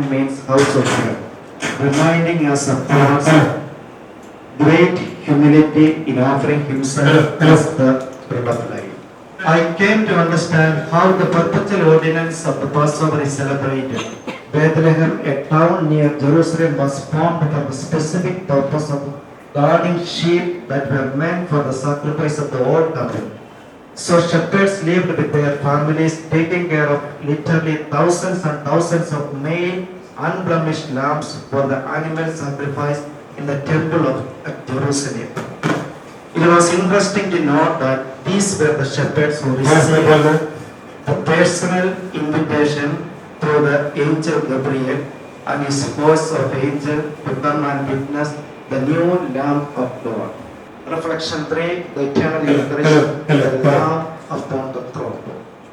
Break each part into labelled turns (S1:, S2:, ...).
S1: means house of prayer, reminding us of God's great humility in offering Himself as the bread of life. I came to understand how the perpetual ordinance of the Passover is celebrated. Bethlehem, a town near Jerusalem, was formed for the specific purpose of guarding sheep that were meant for the sacrifice of the Old Covenant. So shepherds lived with their families, taking care of literally thousands and thousands of male, unblemished lambs for the animal sacrifice in the temple of Jerusalem. It was interesting to note that these were the shepherds who received the personal invitation through the angel Gabriel and his host of angels to come and witness the new Lamb of God. Reflection 3, the eternal illustration, the Lamb upon the throne.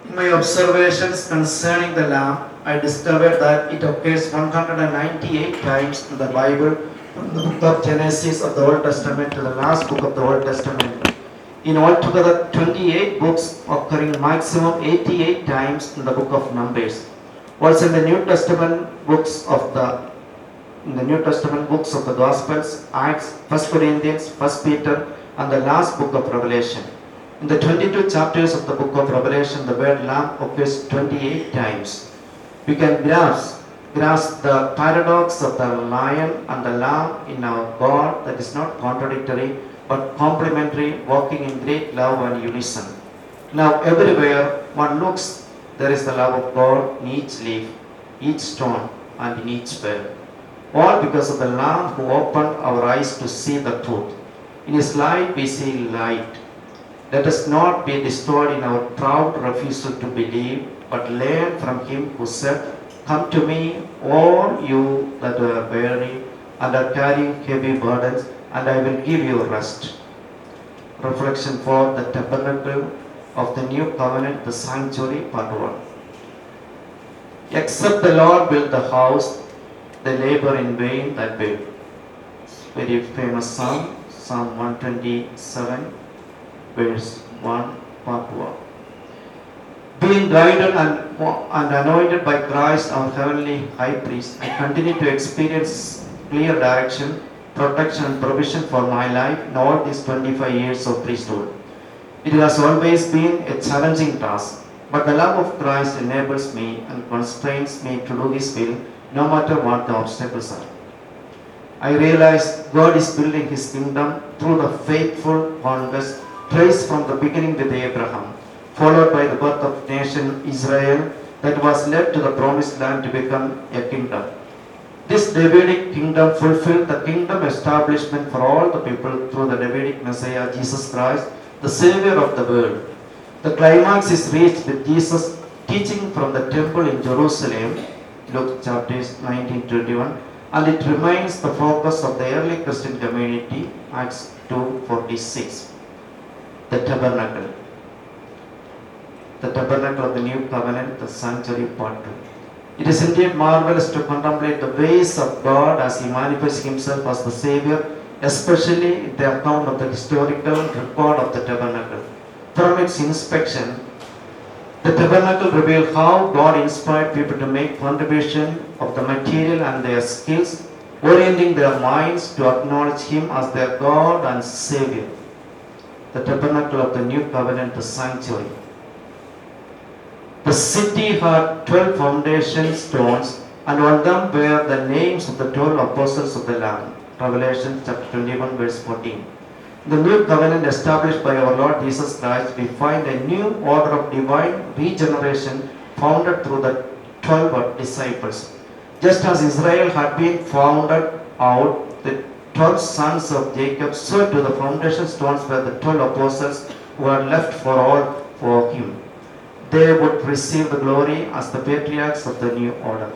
S1: In my observations concerning the Lamb, I discovered that it occurs 198 times in the Bible, from the book of Genesis of the Old Testament to the last book of the Old Testament. In altogether 28 books, occurring maximum 88 times in the book of Numbers. Also in the New Testament books of the Gospels, Acts, 1 Corinthians, 1 Peter, and the last book of Revelation. In the 22 chapters of the book of Revelation, the word Lamb occurs 28 times. We can grasp the paradox of the lion and the lamb in our God, that is not contradictory but complementary, walking in great love and unison. Now everywhere one looks, there is the love of God in each leaf, each stone, and in each bird. All because of the Lamb who opened our eyes to see the truth. In His light we see light. Let us not be destroyed in our proud refusal to believe, but learn from Him who said, "Come to me, all you that are weary and are carrying heavy burdens, and I will give you rest." Reflection for the tabernacle of the new covenant, the sanctuary, part 1. Except the Lord build the house, they labor in vain that build. Very famous psalm, Psalm 127, verse 1, part 1. Being guided and anointed by Christ, our heavenly high priest, I continue to experience clear direction, protection, and provision for my life in all these 25 years of priesthood. It has always been a challenging task, but the love of Christ enables me and constrains me to do His will, no matter what the obstacles are. I realize God is building His kingdom through the faithful conquest traced from the beginning with Abraham, followed by the birth of nation Israel that was led to the promised land to become a kingdom. This Davidic kingdom fulfilled the kingdom establishment for all the people through the Davidic Messiah, Jesus Christ, the Savior of the world. The climax is reached with Jesus teaching from the temple in Jerusalem, Luke chapters 19-21, and it remains the focus of the early Christian community, Acts 2:46. The tabernacle. The tabernacle of the new covenant, the sanctuary, part 2. It is indeed marvelous to contemplate the ways of God as He manifests Himself as the Savior, especially in the account of the historical record of the tabernacle. From its inspection, the tabernacle reveals how God inspired people to make contribution of the material and their skills, orienting their minds to acknowledge Him as their God and Savior. The tabernacle of the new covenant, the sanctuary. The city had 12 foundation stones, and on them were the names of the 12 apostles of the Lamb. Revelation chapter 21, verse 14. The new covenant established by our Lord Jesus Christ, we find a new order of divine regeneration founded through the 12 disciples. Just as Israel had been founded out, the 12 sons of Jacob, so to the foundation stones were the 12 apostles who were left for all for Him. They would receive the glory as the patriarchs of the new order.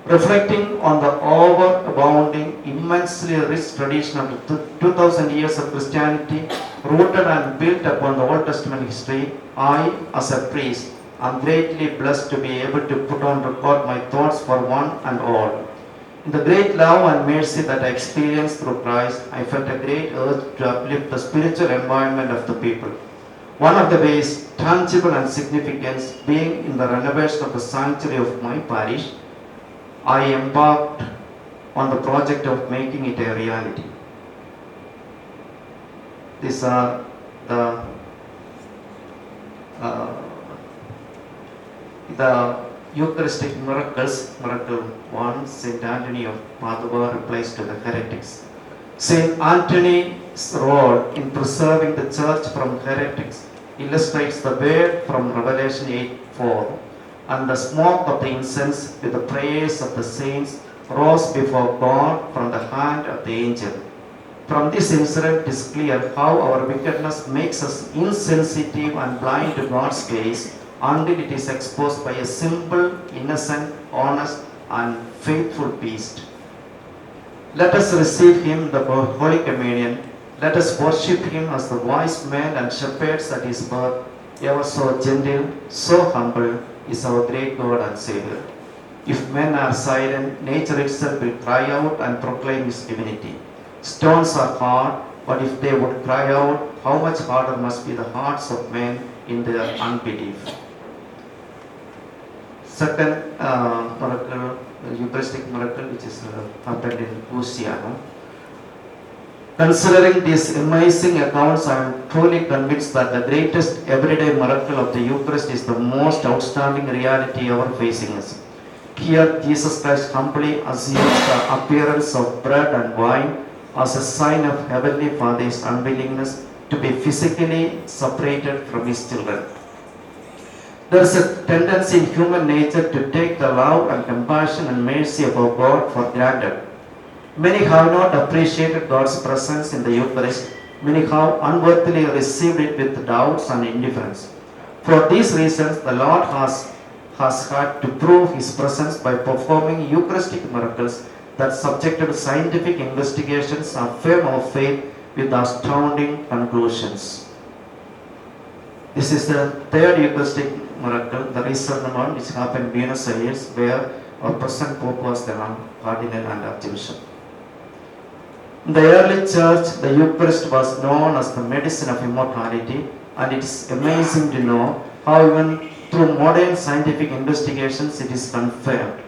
S1: Reflecting on the overabounding, immensely rich tradition of 2000 years of Christianity, rooted and built upon the Old Testament history, I, as a priest, am greatly blessed to be able to put on record my thoughts for one and all. In the great love and mercy that I experienced through Christ, I felt a great urge to uplift the spiritual environment of the people. One of the ways, tangible and significant, being in the renovation of the sanctuary of my parish, I embarked on the project of making it a reality. These are the uh, Eucharistic miracles. Miracle 1, Saint Anthony of Padua replies to the heretics. Saint Anthony's role in preserving the church from heretics illustrates the word from Revelation 8:4. And the smoke of the incense with the prayers of the saints rose before God from the hand of the angel. From this incident, it is clear how our wickedness makes us insensitive and blind to God's grace until it is exposed by a simple, innocent, honest, and faithful priest. Let us receive him, the Holy Communion. Let us worship him as the wise men and shepherds at his birth, ever so gentle, so humble, is our great God and Savior. If men are silent, nature itself will cry out and proclaim his divinity. Stones are hard, but if they would cry out, how much harder must be the hearts of men in their unbelief. Second miracle, Eucharistic miracle, which is happened in Luciano. Considering these amazing accounts, I am truly convinced that the greatest everyday miracle of the Eucharist is the most outstanding reality ever facing us. Here, Jesus Christ humbly assumes the appearance of bread and wine as a sign of Heavenly Father's unwillingness to be physically separated from his children. There is a tendency in human nature to take the love and compassion and mercy of our God for granted. Many have not appreciated God's presence in the Eucharist. Many have unworthily received it with doubts and indifference. For these reasons, the Lord has had to prove his presence by performing Eucharistic miracles that subjected scientific investigations affirm our faith with astounding conclusions. This is the third Eucharistic miracle, the recent one, which happened in Buenos Aires, where our present Pope was the Cardinal and Archbishop. In the early church, the Eucharist was known as the medicine of immortality, and it is amazing to know how even through modern scientific investigations it is confirmed.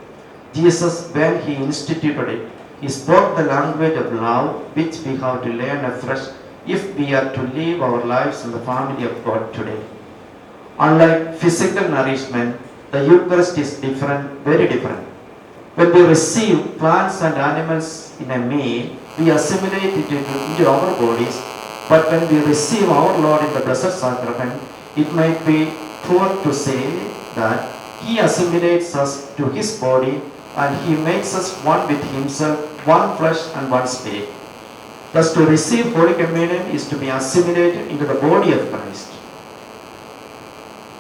S1: Jesus, when he instituted it, he spoke the language of love, which we have to learn afresh if we are to live our lives in the family of God today. Unlike physical nourishment, the Eucharist is different, very different. When we receive plants and animals in a meal, we assimilate it into our bodies, but when we receive our Lord in the Blessed Sacrament, it might be poor to say that he assimilates us to his body and he makes us one with himself, one flesh and one spirit. Thus, to receive Holy Communion is to be assimilated into the body of Christ.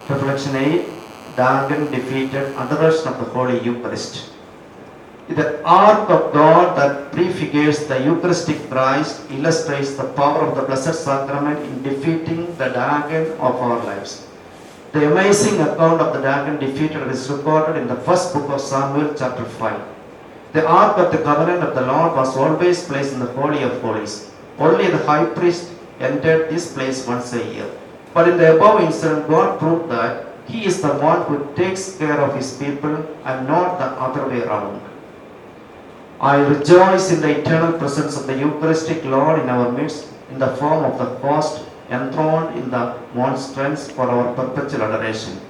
S1: Reflection 8. Dagon defeated other version of the Holy Eucharist. The ark of God that prefigures the Eucharistic Christ illustrates the power of the Blessed Sacrament in defeating the Dagon of our lives. The amazing account of the Dagon defeated is recorded in the first book of Samuel, chapter 5. The Ark of the Covenant of the Lord was always placed in the Holy of Holies. Only the high priest entered this place once a year. But in the above incident, God proved that he is the one who takes care of his people and not the other way around. I rejoice in the eternal presence of the Eucharistic Lord in our midst in the form of the host enthroned in the monstrance for our perpetual adoration.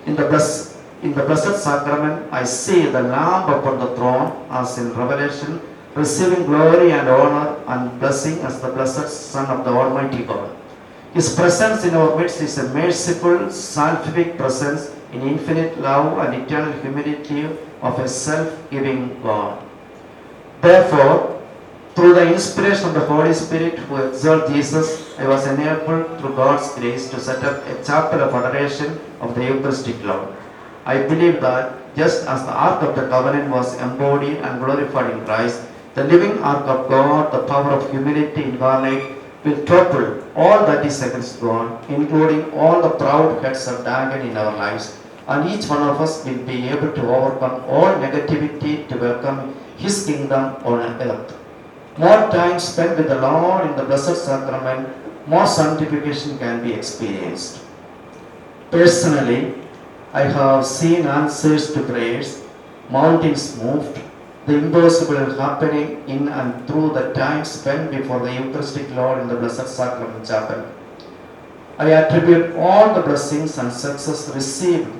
S1: In the Blessed Sacrament, I see the Lamb upon the throne, as in Revelation, receiving glory and honor and blessing as the blessed Son of the Almighty God. His presence in our midst is a merciful, salvific presence in infinite love and eternal humility of a self-giving God. Therefore, through the inspiration of the Holy Spirit who exalted Jesus, I was enabled through God's grace to set up a chapel of adoration of the Eucharistic Lord. I believe that just as the Ark of the Covenant was embodied and glorified in Christ, the living Ark of God, the power of humility incarnate, will topple all that is against God, including all the proud heads of Dagon in our lives, and each one of us will be able to overcome all negativity to welcome his kingdom on earth. More time spent with the Lord in the Blessed Sacrament, more sanctification can be experienced. Personally, I have seen answers to prayers mountains moved, the impossible happening in and through the time spent before the Eucharistic Lord in the Blessed Sacrament Chapel. I attribute all the blessings and success received,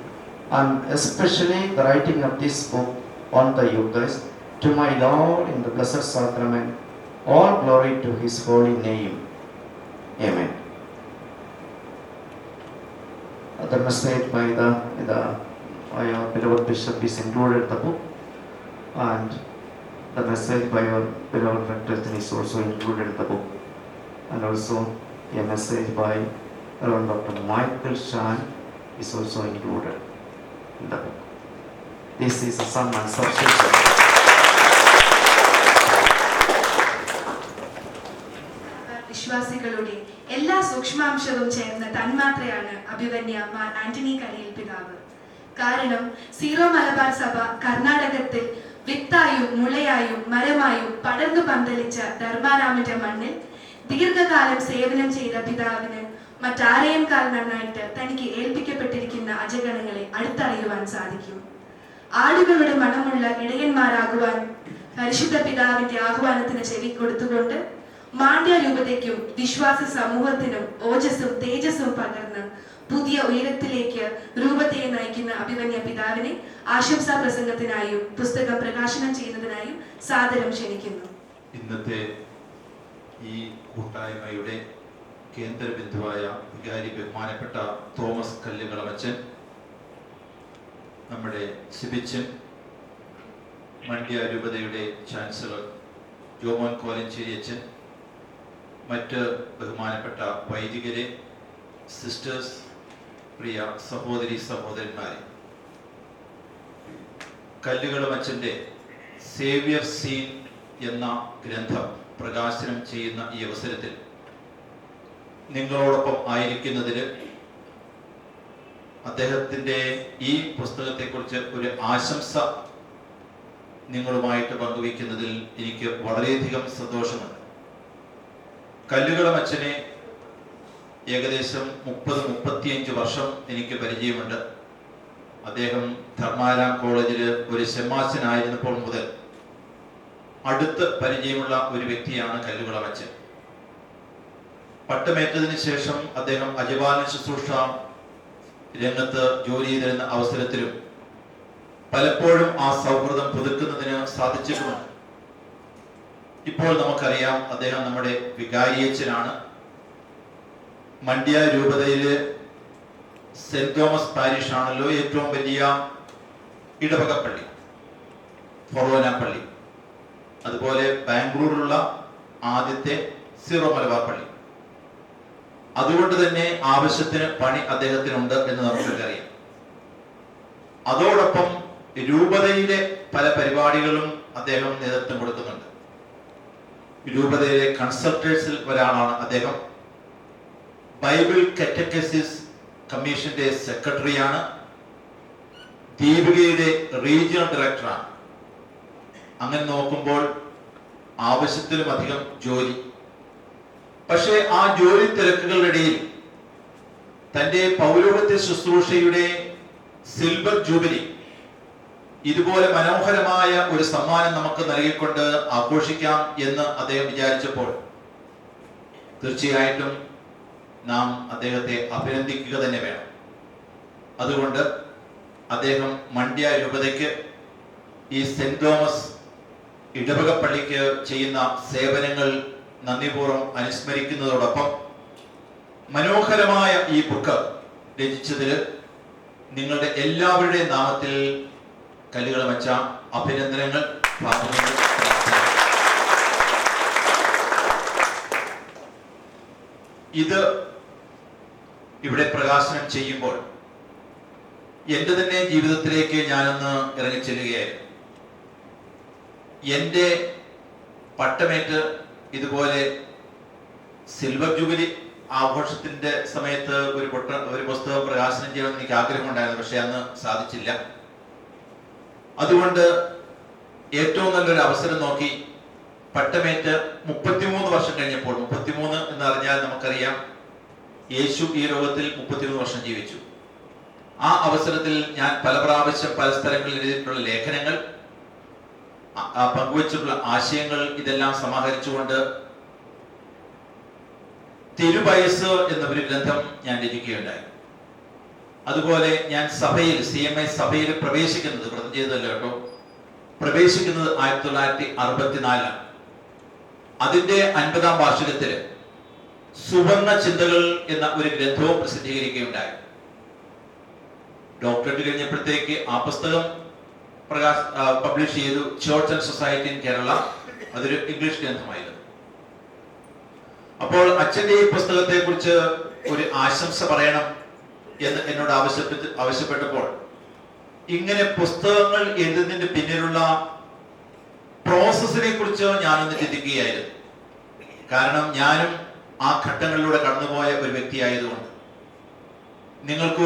S1: and especially the writing of this book on the Eucharist, to my Lord in the Blessed Sacrament. All glory to His holy name. Amen. The message by our beloved Bishop is included in the book, and the message by our beloved Rector is also included in the book, and also a message by Reverend Dr. Michael Shan is also included in the book. This is a sum and substance.
S2: വിശ്വാസികളുടെ എല്ലാ സൂക്ഷ്മാംശവും ചേർന്ന തന്മാത്രയാണ് അഭിവന്യ മാർ ആന്റണി കരിയിൽ പിതാവ്. കാരണം zero Malabar സഭ കർണാടകത്തിൽ വിത്തായും മുളയായും മരമായും പടർന്നു പന്തലിച്ച ധർമാരാമന്റെ മണ്ണിൽ ദീർഘകാലം സേവനം ചെയ്ത പിതാവിന് മറ്റാരെയും കാൽ നന്നായിട്ട് തനിക്ക് ഏൽപ്പിക്കപ്പെട്ടിരിക്കുന്ന അജഗണങ്ങളെ അടുത്തറിയുവാൻ സാധിക്കും. ആടുകളുടെ മണമുള്ള ഇടയന്മാരാകുവാൻ പരിശുദ്ധ പിതാവിന്റെ ആഹ്വാനത്തിന് ചെവി കൊടുത്തുകൊണ്ട് മാണ്ഡ്യ രൂപതയ്ക്കും വിശ്വാസ സമൂഹത്തിനും ഓജസ്സും തേജസ്സും പകർന്ന് പുതിയ ഉയരത്തിലേക്ക് രൂപതയെ നയിക്കുന്ന അഭിവന്യ പിതാവിനെ ആശംസാ പ്രസംഗത്തിനായും പുസ്തകം പ്രകാശനം ചെയ്യുന്നതിനായും സാദരം ക്ഷണിക്കുന്നു.
S3: ഇന്നത്തെ ഈ കൂട്ടായ്മയുടെ കേന്ദ്രബിന്ദുവായ വികാരി ബഹുമാനപ്പെട്ട തോമസ് കല്ലുകളമച്ചൻ, നമ്മുടെ സിബിച്ചൻ, മണ്ഡ്യ രൂപതയുടെ ചാൻസലർ ജോമോൻ കോലഞ്ചേരി അച്ഛൻ, മറ്റ് ബഹുമാനപ്പെട്ട വൈദികരെ, സിസ്റ്റേഴ്സ്, പ്രിയ സഹോദരി സഹോദരന്മാരെ, കല്ലുകളമച്ചൻ്റെ സേവ്യർ സീൻ എന്ന ഗ്രന്ഥം പ്രകാശനം ചെയ്യുന്ന ഈ അവസരത്തിൽ നിങ്ങളോടൊപ്പം ആയിരിക്കുന്നതിന്, അദ്ദേഹത്തിൻ്റെ ഈ പുസ്തകത്തെക്കുറിച്ച് ഒരു ആശംസ നിങ്ങളുമായിട്ട് പങ്കുവയ്ക്കുന്നതിൽ എനിക്ക് വളരെയധികം സന്തോഷമുണ്ട്. കല്ലുകളമച്ചനെ ഏകദേശം 30-35 വർഷം എനിക്ക് പരിചയമുണ്ട്. അദ്ദേഹം ധർമാരാം കോളേജിൽ ഒരു ശമാശനായിരുന്നപ്പോൾ മുതൽ അടുത്ത് പരിചയമുള്ള ഒരു വ്യക്തിയാണ് കല്ലുകളമച്ചൻ. പട്ടമേറ്റതിന് ശേഷം അദ്ദേഹം അജപാലന ശുശ്രൂഷ രംഗത്ത് ജോലി ചെയ്തിരുന്ന അവസരത്തിലും പലപ്പോഴും ആ സൗഹൃദം പുതുക്കുന്നതിന് സാധിച്ചിട്ടുമുണ്ട്. ഇപ്പോൾ നമുക്കറിയാം, അദ്ദേഹം നമ്മുടെ വികാരിയച്ചനാണ്. മണ്ഡ്യ രൂപതയിലെ സെന്റ് തോമസ് പാരിഷ് ആണല്ലോ ഏറ്റവും വലിയ ഇടവക പള്ളി, ഫൊറോന പള്ളി. അതുപോലെ ബാംഗ്ലൂരിലുള്ള ആദ്യത്തെ സീറോ മലബാർ പള്ളി. അതുകൊണ്ട് തന്നെ ആവശ്യത്തിന് പണി അദ്ദേഹത്തിനുണ്ട് എന്ന് നമുക്കറിയാം. അതോടൊപ്പം രൂപതയിലെ പല പരിപാടികളും അദ്ദേഹം നേതൃത്വം കൊടുക്കുന്നുണ്ട്. രൂപതയിലെ കൺസൾട്ടേഴ്സിൽ ഒരാളാണ് അദ്ദേഹം. ബൈബിൾ കാറ്റക്കിസിസ് കമ്മീഷന്റെ സെക്രട്ടറിയാണ്. ദീപികയുടെ റീജിയണൽ ഡയറക്ടറാണ്. അങ്ങനെ നോക്കുമ്പോൾ ആവശ്യത്തിലും അധികം ജോലി. പക്ഷേ ആ ജോലി തിരക്കുകളുടെ ഇടയിൽ തന്റെ പൗരോഹിത്യ ശുശ്രൂഷയുടെ സിൽവർ ജൂബിലി, ഇതുപോലെ മനോഹരമായ ഒരു സമ്മാനം നമുക്ക് നൽകിക്കൊണ്ട് ആഘോഷിക്കാം എന്ന് അദ്ദേഹം വിചാരിച്ചപ്പോൾ തീർച്ചയായിട്ടും നാം അദ്ദേഹത്തെ അഭിനന്ദിക്കുക തന്നെ വേണം. അതുകൊണ്ട് അദ്ദേഹം മണ്ഡ്യ രൂപതയ്ക്ക്, ഈ സെന്റ് തോമസ് ഇടവക പള്ളിക്ക് ചെയ്യുന്ന സേവനങ്ങൾ നന്ദിപൂർവ്വം അനുസ്മരിക്കുന്നതോടൊപ്പം മനോഹരമായ ഈ ബുക്ക് രചിച്ചതിൽ നിങ്ങളുടെ എല്ലാവരുടെയും നാമത്തിൽ കല്ലുകളമച്ച അഭിനന്ദനങ്ങൾ. ഇത് ഇവിടെ പ്രകാശനം ചെയ്യുമ്പോൾ എൻ്റെ തന്നെ ജീവിതത്തിലേക്ക് ഞാനൊന്ന് ഇറങ്ങിച്ചെല്ലുകയായിരുന്നു. എൻ്റെ പട്ടമേറ്റ് ഇതുപോലെ സിൽവർ ജൂബിലി ആഘോഷത്തിന്റെ സമയത്ത് ഒരു പുസ്തകം പ്രകാശനം ചെയ്യണമെന്ന് എനിക്ക് ആഗ്രഹമുണ്ടായിരുന്നു. പക്ഷെ അന്ന് സാധിച്ചില്ല. അതുകൊണ്ട് ഏറ്റവും നല്ലൊരു അവസരം നോക്കി പട്ടമേറ്റ് 33 വർഷം കഴിഞ്ഞപ്പോൾ, 33 എന്ന് അറിഞ്ഞാൽ നമുക്കറിയാം യേശു ഈ ലോകത്തിൽ 33 വർഷം ജീവിച്ചു. ആ അവസരത്തിൽ ഞാൻ പല പ്രാവശ്യം പല സ്ഥലങ്ങളിൽ എഴുതിയിട്ടുള്ള ലേഖനങ്ങൾ, പങ്കുവച്ചിട്ടുള്ള ആശയങ്ങൾ ഇതെല്ലാം സമാഹരിച്ചുകൊണ്ട് തിരുവയസ്സ് എന്ന ഒരു ഗ്രന്ഥം ഞാൻ രചിക്കുകയുണ്ടായി. അതുപോലെ ഞാൻ സഭയിൽ CMI സഭയിൽ പ്രവേശിക്കുന്നത്, വ്രതം ചെയ്തതല്ല കേട്ടോ, പ്രവേശിക്കുന്നത് 1964. അതിന്റെ 50ാം വാർഷികത്തില് സുവർണ ചിന്തകൾ എന്ന ഒരു ഗ്രന്ഥവും പ്രസിദ്ധീകരിക്കുകയുണ്ടായി. ഡോക്ടറേറ്റ് കഴിഞ്ഞപ്പോഴത്തേക്ക് ആ പുസ്തകം പബ്ലിഷ് ചെയ്തു, church and society in Kerala. അതൊരു ഇംഗ്ലീഷ് ഗ്രന്ഥമായിരുന്നു. അപ്പോൾ അച്ഛന്റെ ഈ പുസ്തകത്തെ കുറിച്ച് ഒരു ആശംസ പറയണം എന്ന് എന്നോട് ആവശ്യപ്പെട്ടപ്പോൾ ഇങ്ങനെ പുസ്തകങ്ങൾ എഴുതുന്നതിന്റെ പിന്നിലുള്ള പ്രോസസ്സിനെ കുറിച്ച് ഞാനൊന്ന് ചിന്തിക്കുകയായിരുന്നു. കാരണം ഞാനും ആ ഘട്ടങ്ങളിലൂടെ കടന്നുപോയ ഒരു വ്യക്തിയായതുകൊണ്ട് നിങ്ങൾക്ക്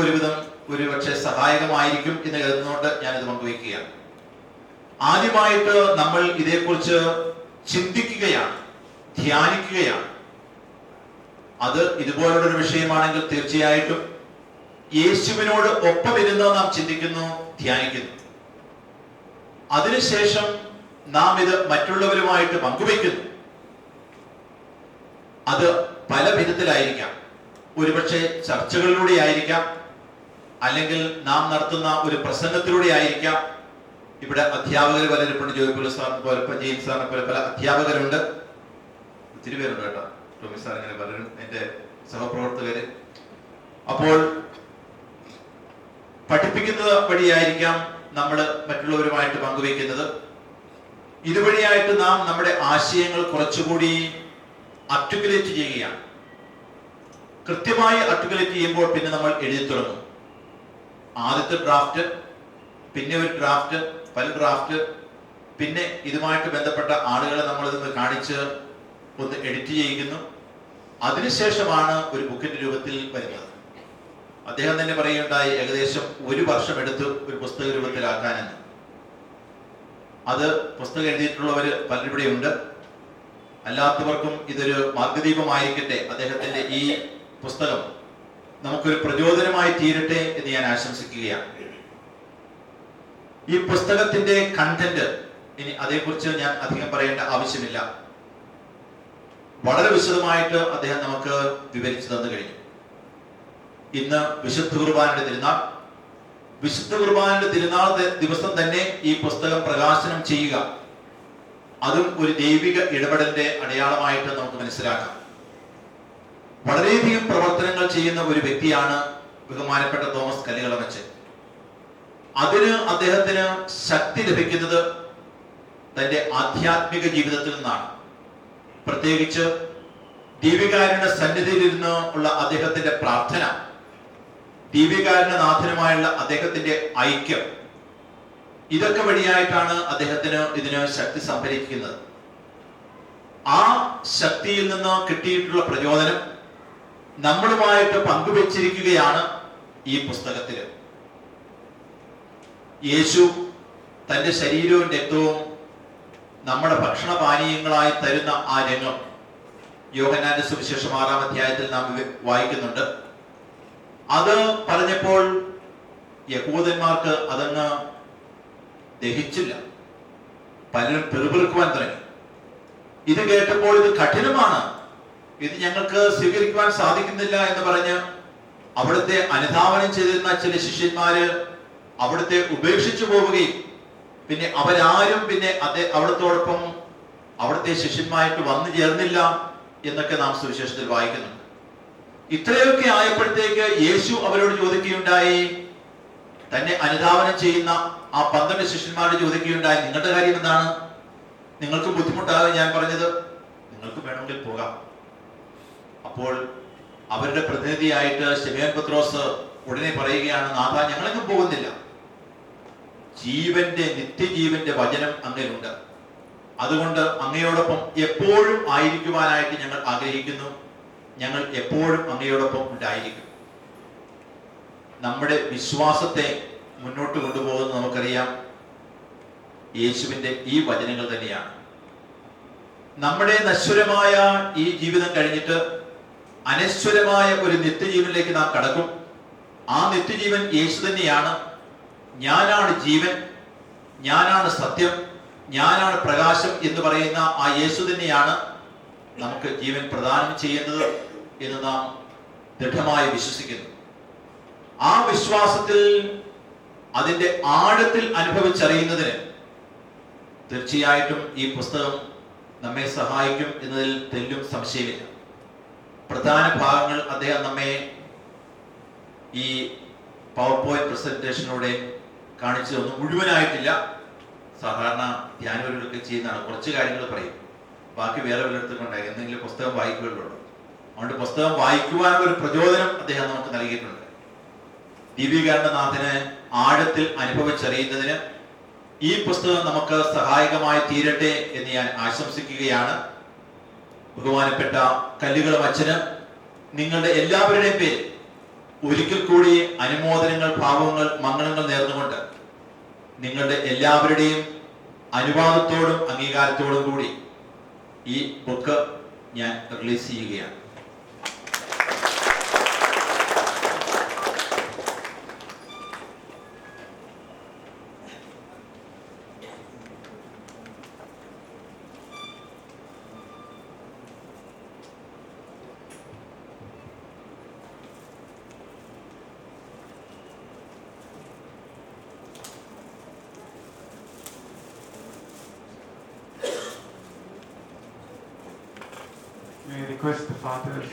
S3: ഒരു പക്ഷേ സഹായകമായിരിക്കും എന്ന് കരുതുന്നതുകൊണ്ട് ഞാനിത് പങ്കുവയ്ക്കുകയാണ്. ആദ്യമായിട്ട് നമ്മൾ ഇതേക്കുറിച്ച് ചിന്തിക്കുകയാണ്, ധ്യാനിക്കുകയാണ്. അത് ഇതുപോലുള്ള ഒരു വിഷയമാണെങ്കിൽ തീർച്ചയായിട്ടും യേശുവിനോട് ഒപ്പം ഇരുന്ന് നാം ചിന്തിക്കുന്നു, ധ്യാനിക്കുന്നു. അതിനുശേഷം നാം ഇത് മറ്റുള്ളവരുമായിട്ട് പങ്കുവയ്ക്കുന്നു. അത് പല വിധത്തിലായിരിക്കാം. ഒരുപക്ഷെ ചർച്ചകളിലൂടെ ആയിരിക്കാം, അല്ലെങ്കിൽ നാം നടത്തുന്ന ഒരു പ്രസംഗത്തിലൂടെ ആയിരിക്കാം. ഇവിടെ അധ്യാപകർ പലരും, ജോയ്പുല സാറിനെ പോലെ, ജെയിംസ് സാറിനെ പോലെ പല അധ്യാപകരുണ്ട്. ഒത്തിരി പേരുണ്ട് കേട്ടോ, ടോമി സാർ, ഇങ്ങനെ പലരും എന്റെ സഹപ്രവർത്തകര്. അപ്പോൾ പഠിപ്പിക്കുന്നത് വഴിയായിരിക്കാം നമ്മൾ മറ്റുള്ളവരുമായിട്ട് പങ്കുവയ്ക്കുന്നത്. ഇതുവഴിയായിട്ട് നാം നമ്മുടെ ആശയങ്ങൾ കുറച്ചുകൂടി ആർട്ടിക്കുലേറ്റ് ചെയ്യുകയാണ്. കൃത്യമായി ആർട്ടിക്കുലേറ്റ് ചെയ്യുമ്പോൾ പിന്നെ നമ്മൾ എഴുതി തുടങ്ങും. ആദ്യത്തെ ഡ്രാഫ്റ്റ്, പിന്നെ ഒരു ഡ്രാഫ്റ്റ്, പല ഡ്രാഫ്റ്റ്, പിന്നെ ഇതുമായിട്ട് ബന്ധപ്പെട്ട ആളുകളെ നമ്മൾ ഇതൊന്ന് കാണിച്ച് ഒന്ന് എഡിറ്റ് ചെയ്യിക്കുന്നു. അതിനുശേഷമാണ് ഒരു ബുക്കിന്റെ രൂപത്തിൽ വരുന്നത്. അദ്ദേഹം തന്നെ പറയുകയുണ്ടായി, ഏകദേശം 1 വർഷം എടുത്ത് ഒരു പുസ്തക രൂപത്തിലാക്കാനെന്ന്. അത് പുസ്തകം എഴുതിയിട്ടുള്ളവർ പലരിവിടെ ഉണ്ട്. അല്ലാത്തവർക്കും ഇതൊരു മാർഗദീപമായിരിക്കട്ടെ. അദ്ദേഹത്തിന്റെ ഈ പുസ്തകം നമുക്കൊരു പ്രചോദനമായി തീരട്ടെ എന്ന് ഞാൻ ആശംസിക്കുകയാണ്. ഈ പുസ്തകത്തിന്റെ കണ്ടന്റ് ഇനി അതേക്കുറിച്ച് ഞാൻ അധികം പറയേണ്ട ആവശ്യമില്ല. വളരെ വിശദമായിട്ട് അദ്ദേഹം നമുക്ക് വിവരിച്ചു തന്നു കഴിഞ്ഞു. ഇന്ന് വിശുദ്ധ കുർബാനയുടെ തിരുനാൾ. വിശുദ്ധ കുർബാനയുടെ തിരുനാൾ ദിവസം തന്നെ ഈ പുസ്തകം പ്രകാശനം ചെയ്യുക, അതും ഒരു ദൈവിക ഇടപെടലിന്റെ അടയാളമായിട്ട് നമുക്ക് മനസ്സിലാക്കാം. വളരെയധികം പ്രവർത്തനങ്ങൾ ചെയ്യുന്ന ഒരു വ്യക്തിയാണ് ബഹുമാനപ്പെട്ട തോമസ് കല്ലുകളമച്ചൻ. അതിന് അദ്ദേഹത്തിന് ശക്തി ലഭിക്കുന്നത് തന്റെ ആധ്യാത്മിക ജീവിതത്തിൽ നിന്നാണ്. പ്രത്യേകിച്ച് ദീപികാരുടെ സന്നിധിയിലിരുന്ന് ഉള്ള അദ്ദേഹത്തിന്റെ പ്രാർത്ഥന, ദീപികാരുടെ നാഥനുമായുള്ള അദ്ദേഹത്തിന്റെ ഐക്യം, ഇതൊക്കെ വഴിയായിട്ടാണ് അദ്ദേഹത്തിന് ഇതിന് ശക്തി സംഭരിക്കുന്നത്. ആ ശക്തിയിൽ നിന്ന് കിട്ടിയിട്ടുള്ള പ്രചോദനം നമ്മളുമായിട്ട് പങ്കുവച്ചിരിക്കുകയാണ് ഈ പുസ്തകത്തിൽ. യേശു തന്റെ ശരീരവും രക്തവും നമ്മുടെ ഭക്ഷണപാനീയങ്ങളായി തരുന്ന ആ രംഗം യോഹന്നാന്റെ സുവിശേഷം 6-ാം അധ്യായത്തിൽ നാം വായിക്കുന്നുണ്ട്. അത് പറഞ്ഞപ്പോൾ യഹൂദന്മാർക്ക് അതങ്ങ് ദഹിച്ചില്ല. പലരും പെറുപിറുക്കുവാൻ തുടങ്ങി. ഇത് കേട്ടപ്പോൾ ഇത് കഠിനമാണ്, ഇത് ഞങ്ങൾക്ക് സ്വീകരിക്കുവാൻ സാധിക്കുന്നില്ല എന്ന് പറഞ്ഞ് അവിടുത്തെ അനുധാവനം ചെയ്തിരുന്ന ചില ശിഷ്യന്മാര് അവിടുത്തെ ഉപേക്ഷിച്ചു പോവുകയും പിന്നെ അവരാരും പിന്നെ അവിടത്തോടൊപ്പം അവിടുത്തെ ശിഷ്യന്മാരായിട്ട് വന്നു ചേർന്നില്ല എന്നൊക്കെ നാം സുവിശേഷത്തിൽ വായിക്കുന്നുണ്ട്. ഇത്രയൊക്കെ ആയപ്പോഴത്തേക്ക് യേശു അവരോട് ചോദിക്കുകയുണ്ടായി, തന്നെ അനുധാവനം ചെയ്യുന്ന ആ 12 ശിഷ്യന്മാരോട് ചോദിക്കുകയുണ്ടായി, നിങ്ങളുടെ കാര്യം എന്താണ്? നിങ്ങൾക്ക് ബുദ്ധിമുട്ടാകും ഞാൻ പറഞ്ഞത്, നിങ്ങൾക്ക് വേണമെങ്കിൽ പോകാം. അപ്പോൾ അവരുടെ പ്രതിനിധിയായിട്ട് ശിമയോൻ പത്രോസ് ഉടനെ പറയുകയാണ്, നാഥാ, ഞങ്ങളെങ്ങും പോകുന്നില്ല. നിത്യജീവന്റെ വചനം അങ്ങയിലുണ്ട്. അതുകൊണ്ട് അങ്ങയോടൊപ്പം എപ്പോഴും ആയിരിക്കുവാനായിട്ട് ഞങ്ങൾ ആഗ്രഹിക്കുന്നു. ഞങ്ങൾ എപ്പോഴും അങ്ങയോടൊപ്പം ഉണ്ടായിരിക്കും. നമ്മുടെ വിശ്വാസത്തെ മുന്നോട്ട് കൊണ്ടുപോകുന്നത് നമുക്കറിയാം, യേശുവിന്റെ ഈ വചനങ്ങൾ തന്നെയാണ്. നമ്മുടെ നശ്വരമായ ഈ ജീവിതം കഴിഞ്ഞിട്ട് അനശ്വരമായ ഒരു നിത്യജീവനിലേക്ക് നാം കടക്കും. ആ നിത്യജീവൻ യേശു തന്നെയാണ്. ഞാനാണ് ജീവൻ, ഞാനാണ് സത്യം, ഞാനാണ് പ്രകാശം എന്ന് പറയുന്ന ആ യേശു തന്നെയാണ് നമുക്ക് ജീവൻ പ്രദാനം ചെയ്യുന്നത് എന്ന് നാം ദൃഢമായി വിശ്വസിക്കുന്നു. ആ വിശ്വാസത്തിൽ അതിന്റെ ആഴത്തിൽ അനുഭവിച്ചറിയുന്നതിന് തീർച്ചയായിട്ടും ഈ പുസ്തകം നമ്മെ സഹായിക്കും എന്നതിൽ തെല്ലും സംശയമില്ല. പ്രധാന ഭാഗങ്ങൾ അദ്ദേഹം നമ്മെ ഈ പവർ പോയിന്റ് പ്രസന്റേഷനിലൂടെ കാണിച്ചു തന്നു. മുഴുവനായിട്ടില്ല. സാധാരണ ധ്യാനവരികളൊക്കെ ചെയ്യുന്നതാണ്, കുറച്ച് കാര്യങ്ങൾ പറയും, ബാക്കി വേറെ വല്ലയിടത്തുകൊണ്ടായി എന്തെങ്കിലും പുസ്തകം വായിക്കുകയുള്ളൂ. അതുകൊണ്ട് പുസ്തകം വായിക്കുവാനുള്ള ഒരു പ്രചോദനം അദ്ദേഹം നമുക്ക് നൽകിയിട്ടുണ്ട്. ദിവ്യകാരണനാഥന് ആഴത്തിൽ അനുഭവിച്ചറിയുന്നതിന് ഈ പുസ്തകം നമുക്ക് സഹായകമായി തീരട്ടെ എന്ന് ഞാൻ ആശംസിക്കുകയാണ്. ബഹുമാനപ്പെട്ട കല്ലുകുളം അച്ഛന് നിങ്ങളുടെ എല്ലാവരുടെയും പേര് ഒരിക്കൽ കൂടി അനുമോദനങ്ങൾ, ഭാവങ്ങൾ, മംഗളങ്ങൾ നേർന്നുകൊണ്ട് നിങ്ങളുടെ എല്ലാവരുടെയും അനുവാദത്തോടും അംഗീകാരത്തോടും കൂടി ഈ ബുക്ക് ഞാൻ റിലീസ് ചെയ്യുകയാണ്.
S1: May I request the fathers